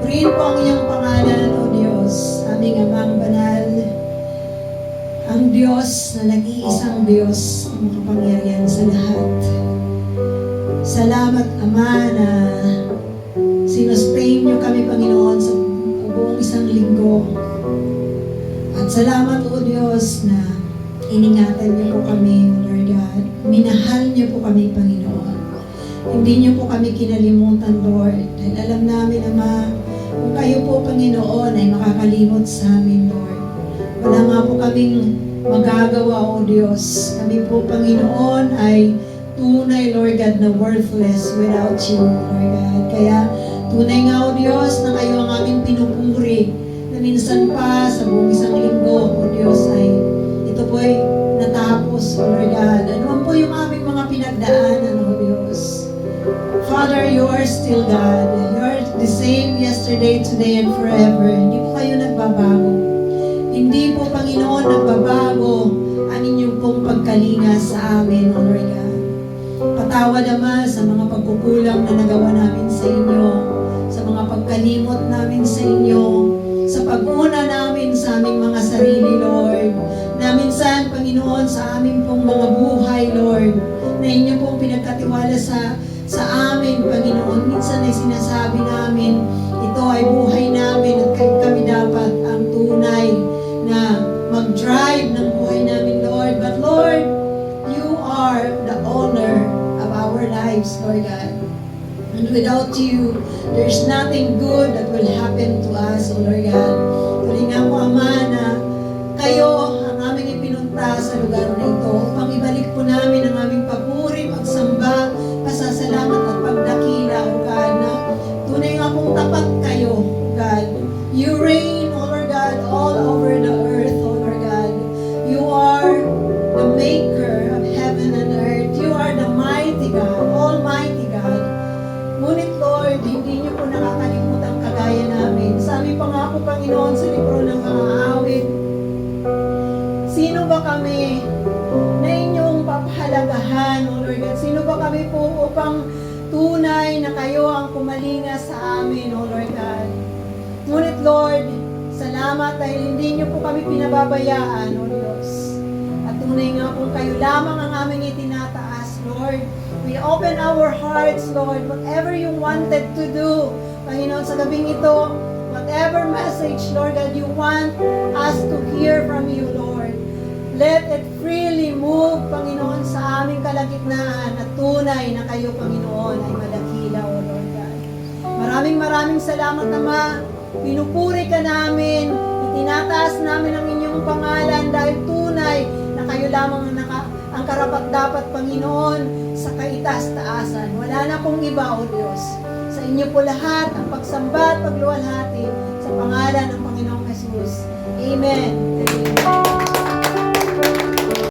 Purihin po ang iyong pangalan, O Diyos, aming Amang Banal, ang Diyos na nag-iisang Diyos, ang makapangyarihan sa lahat. Salamat, Ama, na sinustain niyo kami, Panginoon, sa buong isang linggo. At salamat, O Diyos, na iningatan niyo po kami, O Lord God. Minahal niyo po kami, Panginoon. Hindi niyo po kami kinalimutan, Lord. Dahil alam namin, Ama, kung kayo po, Panginoon, ay makakalimot sa amin, Lord. Wala nga po kaming magagawa, O Diyos. Kami po, Panginoon, ay tunay, Lord God, na worthless without you, Lord God. Kaya tunay nga, O Diyos, na kayo ang aming pinupuri, na minsan pa sa buong isang linggo, O Diyos, ay ito po ay natapos, O Lord God. Ano po yung aming mga pinagdaanan, O Diyos? Father, you are still God. You are the same yesterday, today, and forever. Hindi po kayo nagbabago. Hindi po, Panginoon, nagbabago ang inyong pong pagkalinga sa amin, O Lord God. Patawad, Ama, sa mga pagkukulang na nagawa namin sa inyo, sa mga pagkalimot namin sa inyo, sa pag-una namin sa aming mga sarili, Lord, na minsan, Panginoon, sa aming pong mga buhay, Lord, na inyo pong pinagkatiwala sa amin, Panginoon. Minsan ay sinasabi namin, ito ay buhay namin at kami dapat ang tunay na mag-drive ng buhay namin, Lord. But Lord, you are the owner of our lives, Lord God. And without you, there's nothing good that will happen to us, O Lord God. Tuloy nga po, Ama, na kayo ang aming ipinunta sa lugar na ito upang ibalik po namin ang aming papuri, pagsamba, pasasalamat at pagdakila, O God, na tunay nga pong tapat kayo, O God. You reign, O Lord God, all over the earth, O Lord God. You are the maker of heaven and earth. You are the mighty God, almighty God. Ngunit, Lord, hindi niyo po nakakalimutan kagaya namin. Sabi pa nga po, Panginoon, sa libro ng mga awit, sino ba kami na inyong papahalagahan, O Lord God? Sino ba kami po upang tunay na kayo ang kumalinga sa amin, O Lord God? Ngunit, Lord, salamat dahil hindi niyo po kami pinababayaan, O Diyos. At tunay nga po kayo lamang ang aming itinataas, Lord. We open our hearts, Lord, whatever you wanted to do, Panginoon, sa gabing ito, whatever message, Lord, that you want us to hear from you, Lord. Let it freely move, Panginoon, sa aming kalagitnaan at tunay na kayo, Panginoon, ay madakila, O Lord God. Maraming salamat, Ama. Pinupuri ka namin, itinataas namin ang inyong pangalan dahil tunay na kayo lamang ang karapat-dapat, Panginoon, sa kaitaas-taasan. Wala na pong iba, O Diyos. Sa inyo po lahat ang pagsamba at pagluwalhati sa pangalan ng Panginoong Jesus. Amen. Amen.